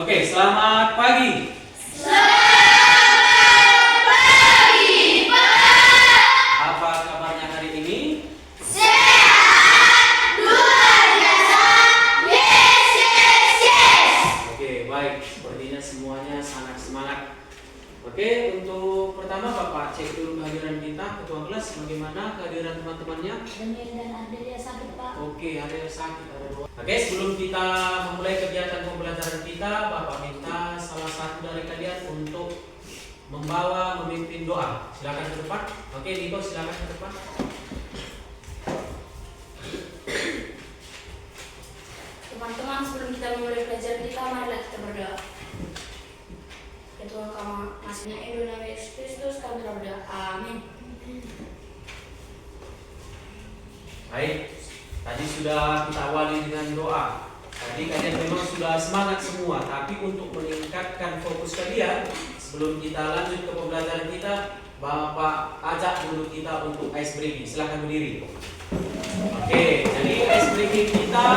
Oke, selamat pagi. Selamat pagi, Pak. Apa kabarnya hari ini? Sehat, luar biasa. Yes, yes, yes. Oke, baik. Sepertinya semuanya sangat semangat. Oke, untuk pertama Bapak cek dulu kehadiran kita, ketua kelas. Bagaimana kehadiran teman-temannya? Daniel dan Ardelia sakit, Pak. Oke, ada yang sakit, ada dua. Oke, sebelum kita memulai kegiatan pembelajaran kita, Bapak minta salah satu dari kalian untuk membawa memimpin doa. Silakan ke depan. Oke, Niko silakan ke depan. Teman-teman, sebelum kita memulai pelajaran kita, marilah kita berdoa. Ya Tuhan, kami masihnya Ibu nama Yesus Kristus, kami telah berdoa. Amin. Baik, tadi sudah kita awali dengan doa. Tadi kalian memang sudah semangat semua, tapi untuk meningkatkan fokus kalian, sebelum kita lanjut ke pembelajaran kita, Bapak ajak dulu kita untuk ice breaking. Silahkan berdiri. Oke, jadi ice breaking kita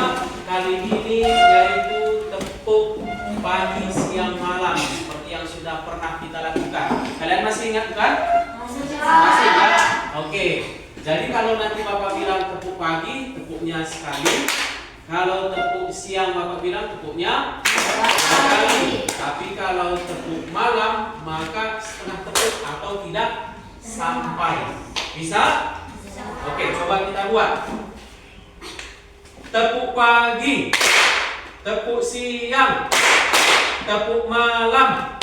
kali ini yaitu tepuk pagi, siang, malam, seperti yang sudah pernah kita lakukan. Kalian masih ingat kan? Masih ya? Oke. Jadi kalau nanti Bapak bilang tepuk pagi, tepuknya sekali. Kalau tepuk siang Bapak bilang tepuknya sekali. Tapi kalau tepuk malam maka setengah tepuk atau tidak sampai. Bisa? Oke, coba kita buat. Tepuk pagi, tepuk siang, tepuk malam.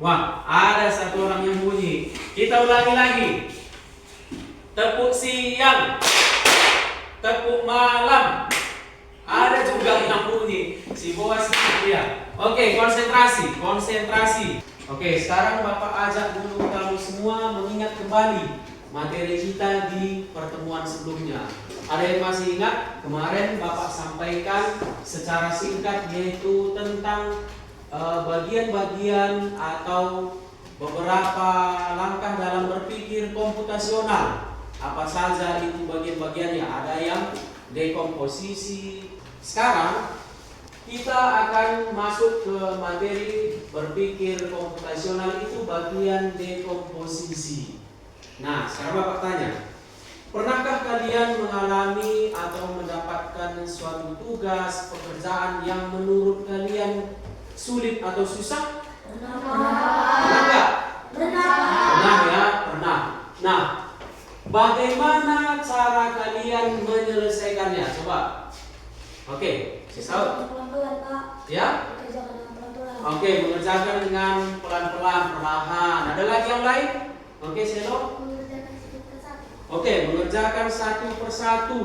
Wah, ada satu orang yang bunyi. Kita ulangi lagi. Tepuk siang, tepuk malam. Ada juga yang bunyi. Si Boas itu ya. Oke, konsentrasi. Oke, sekarang Bapak ajak dulu kamu semua mengingat kembali materi kita di pertemuan sebelumnya. Ada yang masih ingat? Kemarin Bapak sampaikan secara singkat yaitu tentang bagian-bagian atau beberapa langkah dalam berpikir komputasional. Apa saja itu bagian-bagiannya? Ada yang dekomposisi. Sekarang kita akan masuk ke materi berpikir komputasional, itu bagian dekomposisi. Nah, sekarang Bapak tanya, pernahkah kalian mengalami atau mendapatkan suatu tugas pekerjaan yang menurut kalian sulit atau susah? Pernah nggak? Pernah ya, pernah. Nah, bagaimana cara kalian menyelesaikannya? Coba. Oke, saya tahu. Pelan-pelan, Pak. Ya? Kerjakan dengan pelan-pelan. Oke, mengerjakan dengan pelan-pelan, perlahan. Ada lagi yang lain? Oke, Selo. Mengerjakan satu persatu. Oke, mengerjakan satu persatu.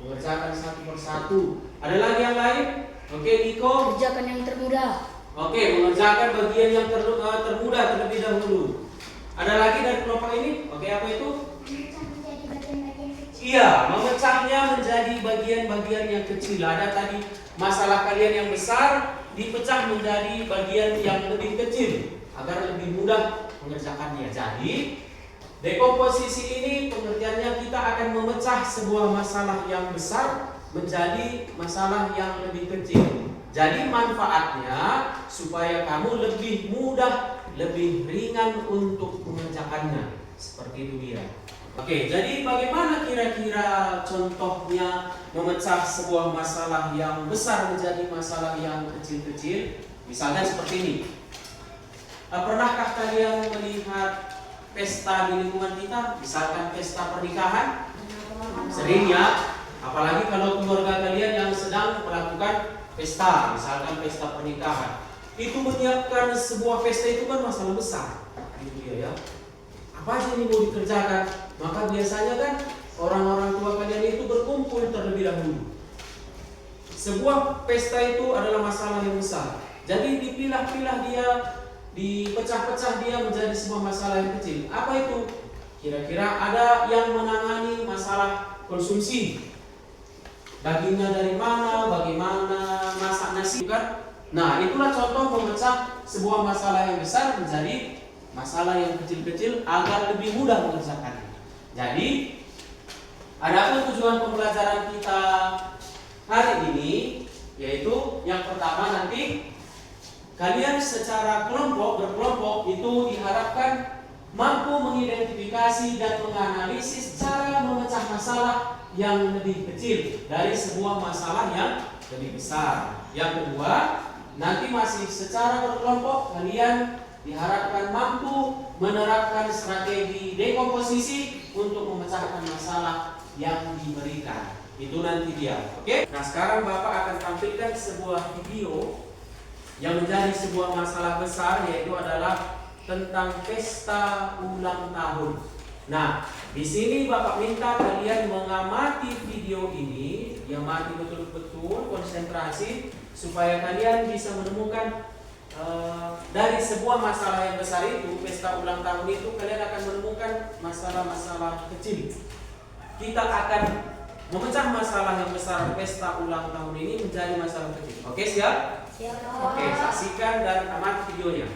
Mengerjakan satu persatu. Ada lagi yang lain? Oke, Niko. Kerjakan yang termudah. Oke, mengerjakan bagian yang termudah terlebih dahulu. Ada lagi dari kelompok ini? Oke, apa itu? Memecah menjadi bagian-bagian kecil. Iya, memecahnya menjadi bagian-bagian yang kecil. Ada tadi masalah kalian yang besar dipecah menjadi bagian yang lebih kecil agar lebih mudah mengerjakannya. Jadi, dekomposisi ini pengertiannya kita akan memecah sebuah masalah yang besar menjadi masalah yang lebih kecil. Jadi manfaatnya supaya kamu lebih mudah, lebih ringan untuk mengerjakannya. Seperti itu dia. Oke, jadi bagaimana kira-kira contohnya memecah sebuah masalah yang besar menjadi masalah yang kecil-kecil? Misalnya seperti ini. Pernahkah kalian melihat pesta di lingkungan kita? Misalkan pesta pernikahan? Sering ya, apalagi kalau keluarga kalian yang sedang melakukan pesta, misalkan pesta pernikahan. Itu menyiapkan sebuah pesta itu kan masalah besar. Gitu ya. Apa aja ini mau dikerjakan? Maka biasanya kan orang-orang tua kalian itu berkumpul terlebih dahulu. Sebuah pesta itu adalah masalah yang besar. Jadi dipilah-pilah dia, dipecah-pecah dia menjadi sebuah masalah yang kecil. Apa itu? Kira-kira ada yang menangani masalah konsumsi. Dagingnya dari mana, bagaimana masak nasi kan? Nah, itulah contoh memecah sebuah masalah yang besar menjadi masalah yang kecil-kecil agar lebih mudah mengerjakannya. Jadi, adapun tujuan pembelajaran kita hari ini yaitu yang pertama nanti kalian secara berkelompok itu diharapkan mampu mengidentifikasi dan menganalisis cara memecah masalah yang lebih kecil dari sebuah masalah yang lebih besar. Yang kedua, nanti masih secara berkelompok kalian diharapkan mampu menerapkan strategi dekomposisi untuk memecahkan masalah yang diberikan. Itu nanti dia. Oke? Nah, sekarang Bapak akan tampilkan sebuah video yang menjadi sebuah masalah besar, yaitu adalah tentang pesta ulang tahun. Nah, di sini Bapak minta kalian mengamati video ini, diamati betul-betul, konsentrasi supaya kalian bisa menemukan dari sebuah masalah yang besar itu, pesta ulang tahun itu, kalian akan menemukan masalah-masalah kecil. Kita akan memecah masalah yang besar pesta ulang tahun ini menjadi masalah kecil. Oke, siap? Siap. Oke, saksikan dan amati videonya.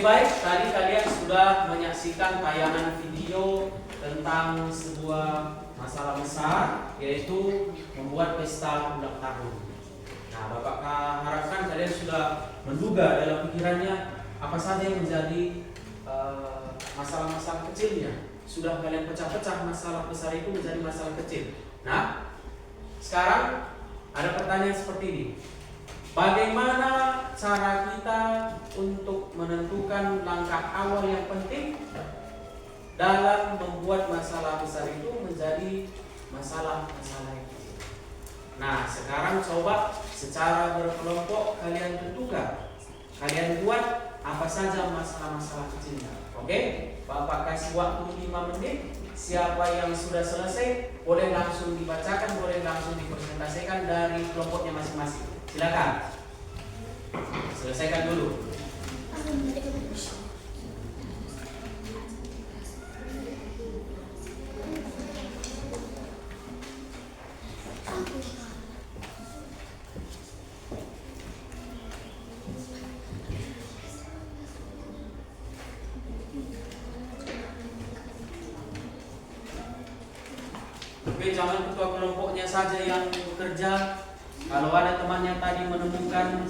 Baik, tadi kalian sudah menyaksikan tayangan video tentang sebuah masalah besar, yaitu membuat pesta ulang tahun. Nah, Bapak harapkan kalian sudah menduga dalam pikirannya apa saja yang menjadi masalah-masalah kecilnya. Sudah kalian pecah-pecah masalah besar itu menjadi masalah kecil. Nah, sekarang ada pertanyaan seperti ini. Bagaimana cara kita untuk menentukan langkah awal yang penting dalam membuat masalah besar itu menjadi masalah-masalah yang kecil? Nah, sekarang coba secara berkelompok kalian tentukan. Kalian buat apa saja masalah-masalah kecilnya. Oke? Bapak kasih waktu 5 menit. Siapa yang sudah selesai boleh langsung dibacakan, boleh langsung dipresentasikan dari kelompoknya masing-masing. Silakan. Selesaikan dulu. Oke, jangan ketua kelompoknya saja yang bekerja. Kalau ada temannya tadi menemukan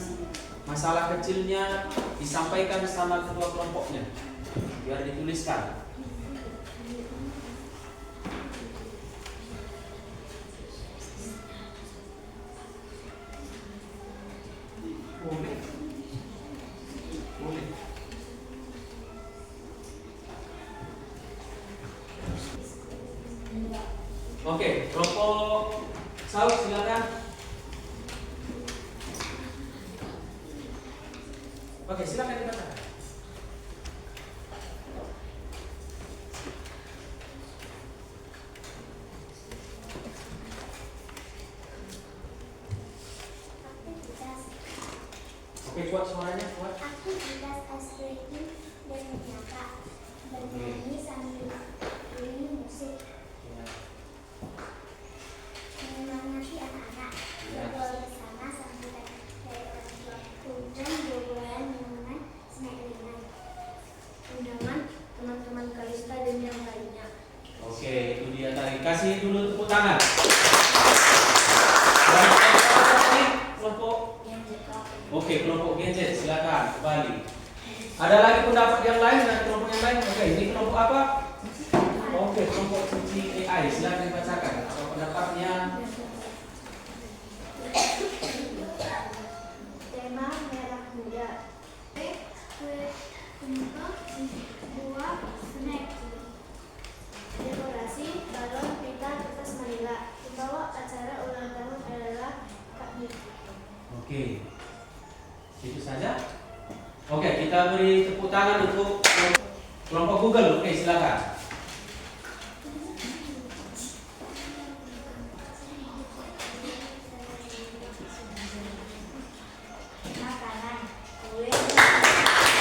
masalah kecilnya, disampaikan sama ketua kelompoknya biar dituliskan. Boleh. Boleh. Oke, kelompok Saud silakan. Oke, silakan dibacakan. Oke, kuat suaranya, kuat. Aktivitas ekstrim dan menyapa, bernyanyi sambil beriring musik, menyemangati anak-anak, berdoa bersama sambil dari orang tua, kemudian buah-buahan minuman snack ringan, undangan teman-teman Kalista dan yang lainnya. Oke, itu dia tadi. Kasih dulu tepuk tangan. Kelompok. Oke, kelompok gadget silakan kembali. Ada lagi pendapat yang lain dari kelompok yang lain? Oke, ini kelompok apa? Oke, kelompok CGI silakan dibacakan. Apa pendapatnya? Tema untuk buah snack. Dekorasi balon, pita, kertas manila. Pembawa acara ulang tahun adalah Kak Niki. Oke. Itu saja. Oke, kita beri tepuk tangan untuk kelompok Google. Oke, silakan. Makanan, kue,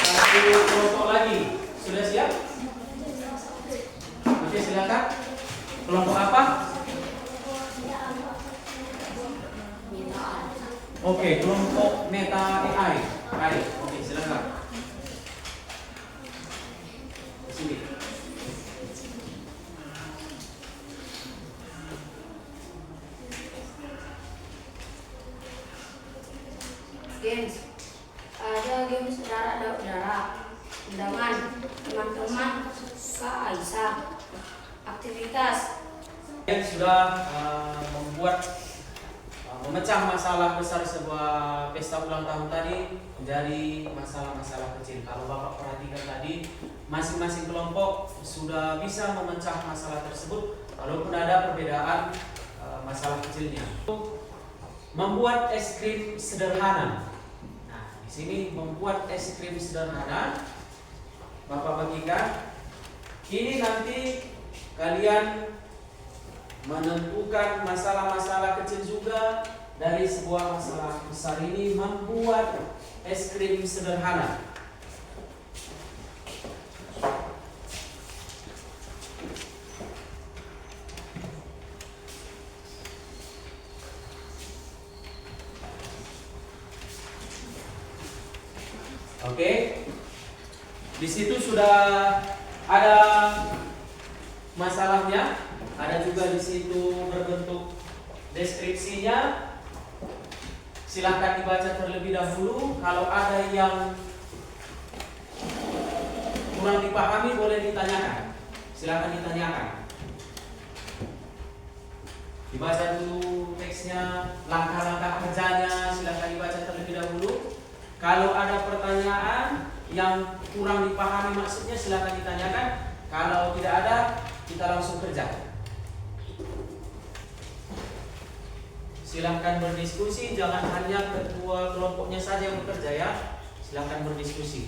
Satu kelompok lagi. Sudah siap? Oke, silakan. Kelompok apa? Oke, kelompok Meta AI. Baik, oke, silakan. Sini. Games. Ada games darat dan udara. Undangan teman-teman Kak Aisyah. Aktivitas. Kalian sudah memecah masalah besar sebuah pesta ulang tahun tadi menjadi masalah-masalah kecil. Kalau Bapak perhatikan tadi, masing-masing kelompok sudah bisa memecah masalah tersebut walaupun ada perbedaan masalah kecilnya. Membuat es krim sederhana. Nah, di sini membuat es krim sederhana, Bapak bagikan. Ini nanti kalian menentukan masalah-masalah kecil juga dari sebuah masalah besar ini, membuat es krim sederhana. Oke. Di situ sudah ada masalahnya, ada juga di situ berbentuk deskripsinya. Silahkan dibaca terlebih dahulu. Kalau ada yang kurang dipahami boleh ditanyakan. Silahkan ditanyakan. Dibaca dulu teksnya, langkah-langkah kerjanya, silahkan dibaca terlebih dahulu. Kalau ada pertanyaan yang kurang dipahami maksudnya, silahkan ditanyakan. Kalau tidak ada, kita langsung kerja. Silahkan berdiskusi, jangan hanya ketua kelompoknya saja yang bekerja ya. Silahkan berdiskusi.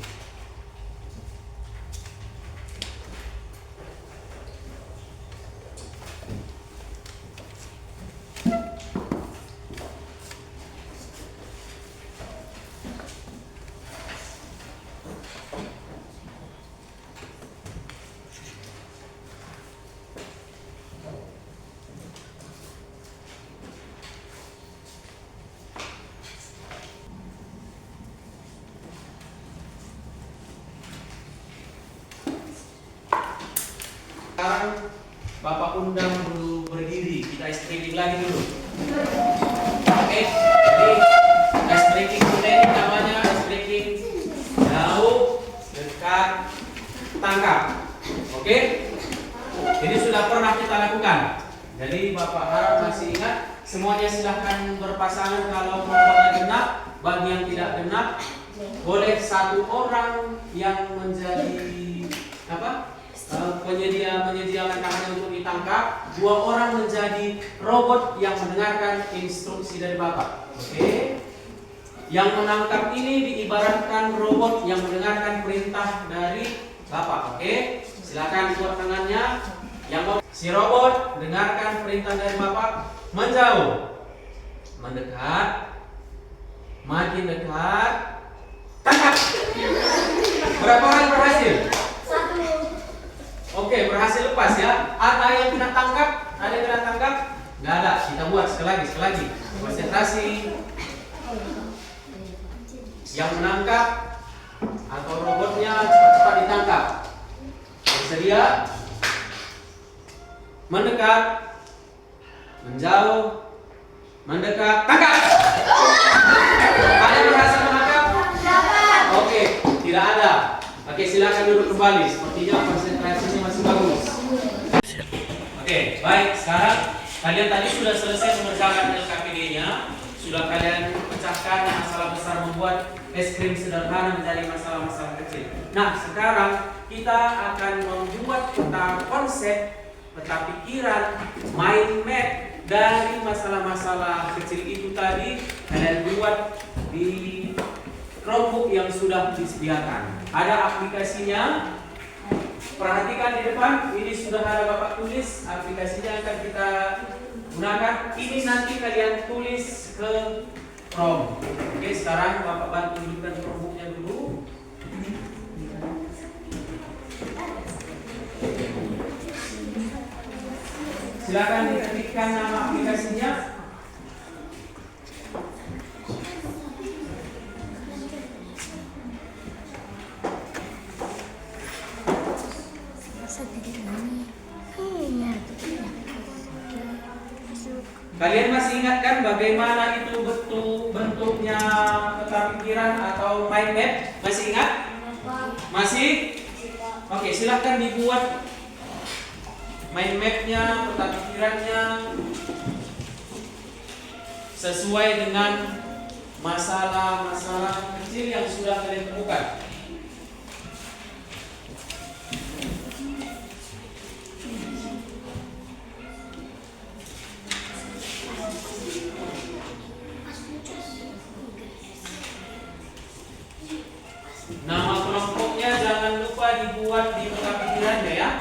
Sekarang Bapak undang dulu berdiri, kita ice breaking lagi dulu. Oke, jadi ice breaking ini namanya ice breaking jauh, dekat, tangkap. Oke, ini sudah pernah kita lakukan. Jadi Bapak harap masih ingat. Semuanya silahkan berpasangan kalau kelompoknya genap. Bagi yang tidak genap, boleh satu orang yang menjadi menyediakan tangannya untuk ditangkap, dua orang menjadi robot yang mendengarkan instruksi dari Bapak. Oke. Yang menangkap ini diibaratkan robot yang mendengarkan perintah dari Bapak. Oke. Silakan buat tangannya. Yang si robot dengarkan perintah dari Bapak, menjauh, mendekat, makin dekat, tangkap. Berapa orang berhasil? Oke, berhasil lepas ya. Ada yang kena tangkap? Ada yang kena tangkap? Nggak ada. Kita buat sekali lagi. Konsentrasi. Yang menangkap atau robotnya cepat-cepat ditangkap. Bersedia? Mendekat, menjauh, mendekat, tangkap. Ada yang berhasil menangkap? Oke, tidak ada. Oke, silakan duduk kembali. Sepertinya konsentrasinya masih bagus. Oke, baik. Sekarang kalian tadi sudah selesai mengerjakan LKPD-nya, sudah kalian pecahkan masalah besar membuat es krim sederhana menjadi masalah-masalah kecil. Nah, sekarang kita akan membuat peta konsep, peta pikiran, mind map dari masalah-masalah kecil itu tadi. Kalian buat di Chromebook yang sudah disediakan. Ada aplikasinya. Perhatikan di depan, ini sudah ada Bapak tulis, aplikasinya akan kita gunakan. Ini nanti kalian tulis ke Chrome. Oke, sekarang Bapak bantu hidupkan Chromebooknya dulu. Silakan diketikkan nama aplikasinya. Kalian masih ingat kan bagaimana itu bentuknya peta pikiran atau mind map? Masih ingat? Masih? Oke, silahkan dibuat mind mapnya, peta pikirannya sesuai dengan masalah-masalah kecil yang sudah kalian temukan. Nama kelompoknya jangan lupa dibuat di peta pikirannya ya.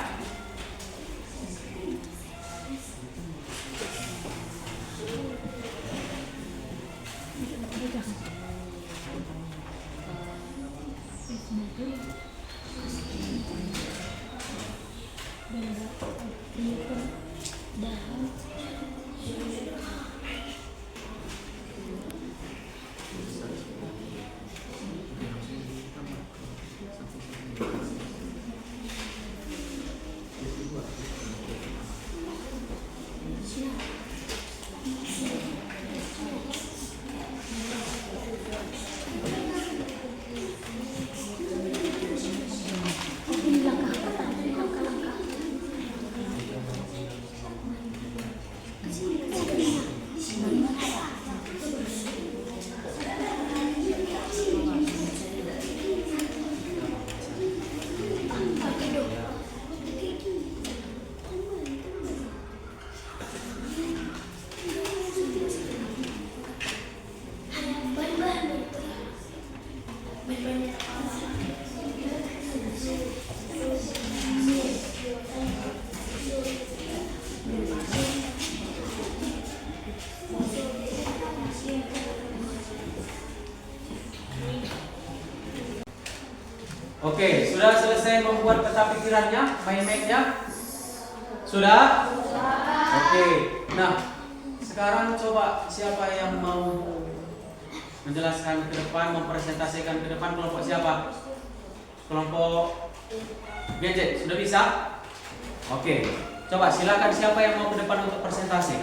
Oke, sudah selesai membuat peta pikirannya, mind map-nya? Sudah? Oke. Nah, sekarang coba siapa yang mau menjelaskan ke depan, mempresentasikan ke depan? Kelompok siapa? Kelompok gadget, sudah bisa? Oke. Coba silakan siapa yang mau ke depan untuk presentasi?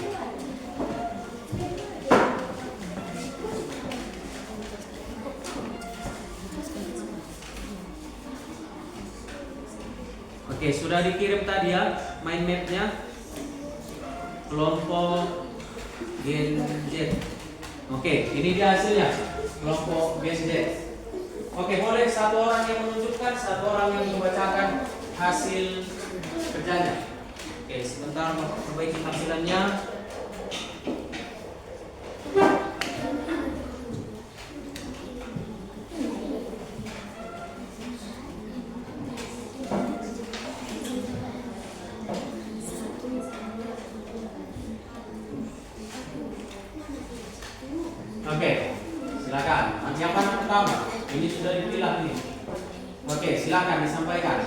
Oke, sudah dikirim tadi ya mind map-nya. Kelompok Gen Z. Oke, ini dia hasilnya. Kelompok Gen Z. Oke, boleh satu orang yang menunjukkan, satu orang yang membacakan hasil kerjanya. Oke, sebentar perbaiki tampilannya. Oke, silakan. Yang mana pertama? Ini sudah dipilah nih. Oke, silakan disampaikan.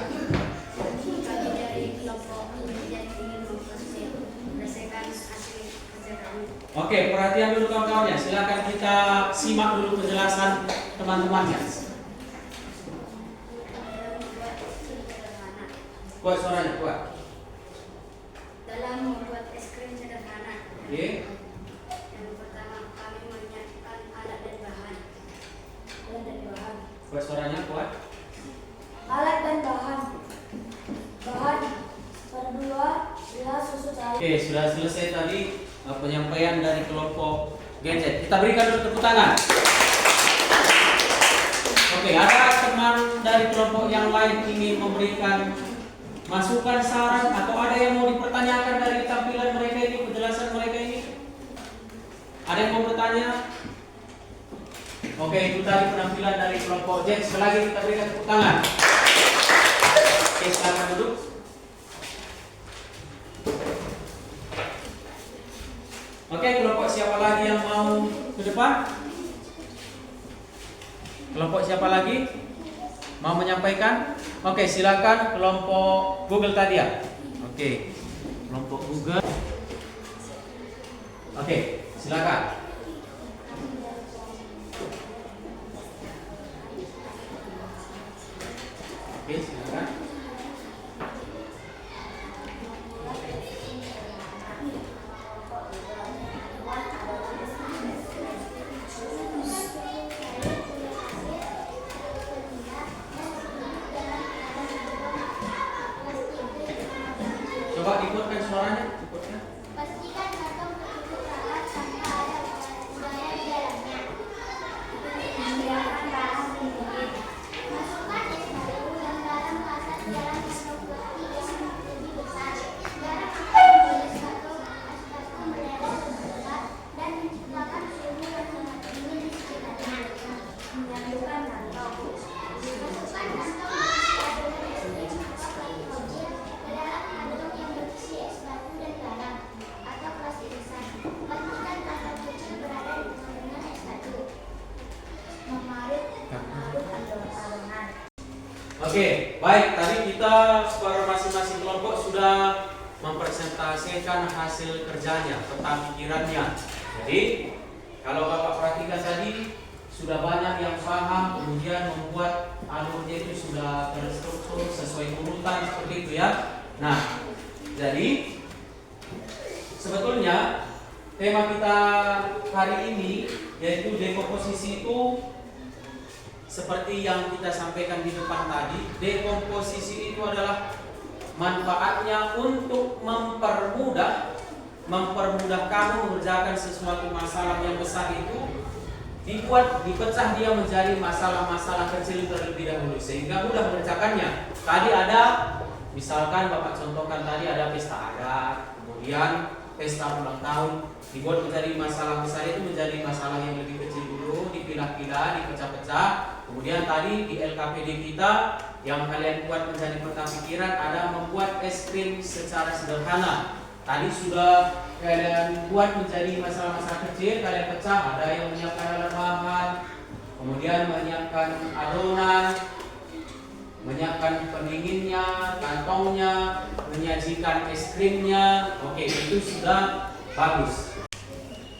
Kami dari kelompok yang ingin mempresentasikan hasil kerja kami. Oke, perhatian dulu kawan-kawannya. Silakan kita simak dulu penjelasan teman-temannya. Kuat suaranya, kuat. Dalam membuat es krim sederhana. Oke. Yang pertama, kami menyiapkan alat dan bahan. Kuat suaranya, kuat. Alat dan bahan. Bahan berdua gelas susu cair. Oke, sudah selesai tadi penyampaian dari kelompok gadget. Kita berikan dulu tepuk tangan. Oke, ada teman dari kelompok yang lain ingin memberikan masukan, saran, atau ada yang mau dipertanyakan dari tampilan mereka ini, penjelasan mereka ini? Ada yang mau bertanya? Oke, itu tadi penampilan dari kelompok Z. Sekali lagi kita berikan tepuk tangan. Oke, silakan duduk. Oke, kelompok siapa lagi yang mau ke depan? Kelompok siapa lagi? Mau menyampaikan? Oke, silakan kelompok Google tadi ya. Oke, kelompok Google. Oke, silakan. Oke, silakan. Coba ikutkan suaranya, ikutkan. Pastikan kantong tertutup rapat tanpa ada udara di dalamnya. Sediakan barang pendingin. Masukkan es batu dan garam ke atas jalan yang membuat es lebih besar. Garam akan membuat es batu meleleh lebih cepat dan menciptakan suhu yang sangat dingin di sekitarnya. Menyatukan kantong. Masukkan kantong berisi adonan es krim atau plastik kecil ke dalam kantong yang berisi es batu dan garam atau plastik besar. Pastikan kantong kecil berada di tengah-tengah es batu. Memarut adonan. Oke, baik. Tadi kita para masing-masing kelompok sudah mempresentasikan hasil kerjanya, peta pikirannya. Jadi, kalau Bapak perhatikan tadi, sudah banyak yang paham, kemudian membuat alurnya itu sudah terstruktur sesuai urutan seperti itu ya. Nah, jadi sebetulnya tema kita hari ini yaitu dekomposisi itu seperti yang kita sampaikan di depan tadi. Dekomposisi itu adalah manfaatnya untuk mempermudah kamu mengerjakan sesuatu masalah yang besar itu, dipecah dia menjadi masalah-masalah kecil terlebih dahulu sehingga mudah mengerjakannya. Tadi ada, misalkan Bapak contohkan tadi ada pesta adat, kemudian pesta ulang tahun, dibuat menjadi masalah besar itu menjadi masalah yang lebih kecil dulu, dipilah-pilah, dipecah-pecah. Kemudian tadi di LKPD kita yang kalian buat menjadi peta pikiran ada membuat es krim secara sederhana. Tadi sudah kalian buat menjadi masalah-masalah kecil, kalian pecah, ada yang menyiapkan alat bahan, kemudian menyiapkan adonan, menyiapkan pendinginnya, kantongnya, menyajikan es krimnya. Oke, itu sudah bagus.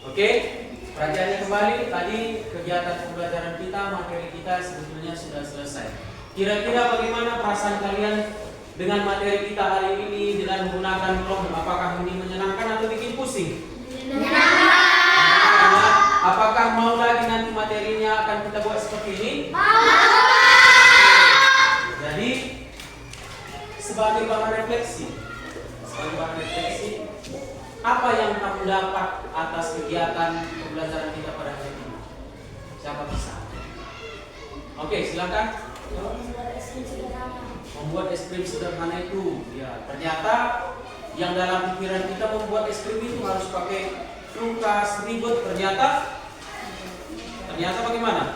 Oke, perhatiannya kembali, tadi kegiatan pembelajaran kita, materi kita sebetulnya sudah selesai. Kira-kira bagaimana perasaan kalian dengan materi kita hari ini dengan menggunakan blog? Apakah ini menyenangkan atau bikin pusing? Menyenangkan. Apakah mau lagi nanti materinya akan kita buat seperti ini? Jadi sebagai bahan refleksi, apa yang kamu dapat atas kegiatan pembelajaran kita pada hari ini? Siapa bisa? Oke, silakan. Membuat es krim sederhana itu, ya ternyata yang dalam pikiran kita membuat es krim itu harus pakai kulkas ribet. Ternyata bagaimana?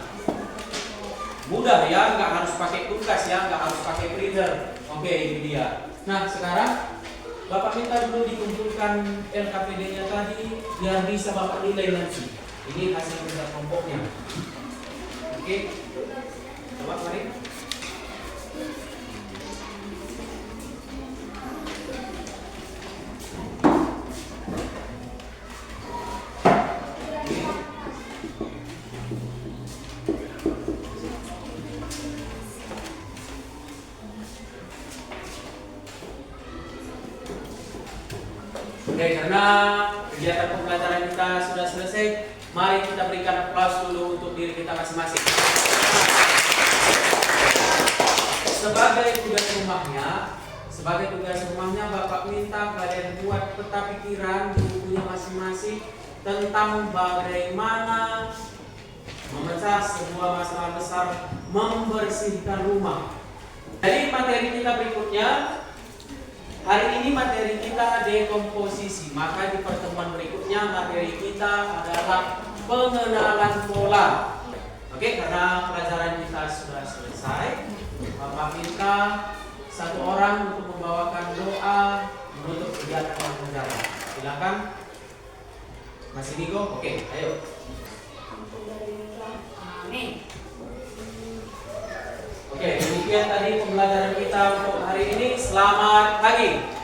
Mudah ya, nggak harus pakai kulkas ya, nggak harus pakai freezer. Oke, ini dia. Nah sekarang Bapak minta dulu dikumpulkan LKPD-nya tadi biar bisa Bapak nilai nanti. Ini hasil kerja kelompoknya. Oke, coba mari. Oke, karena kegiatan pembelajaran kita sudah selesai, mari kita berikan aplaus dulu untuk diri kita masing-masing. Sebagai tugas rumahnya, Bapak minta kalian buat peta pikiran di bukunya masing-masing tentang bagaimana memecah sebuah masalah besar, membersihkan rumah. Jadi materi kita berikutnya, hari ini materi kita dekomposisi. Maka di pertemuan berikutnya materi kita adalah pengenalan pola. Oke, karena pelajaran kita sudah selesai, Bapak minta satu orang untuk membawakan doa menutup kegiatan pelajaran. Silakan, Mas Inigo. Oke, ayo. Amin. Oke, demikian tadi pembelajaran kita untuk hari ini. Selamat pagi.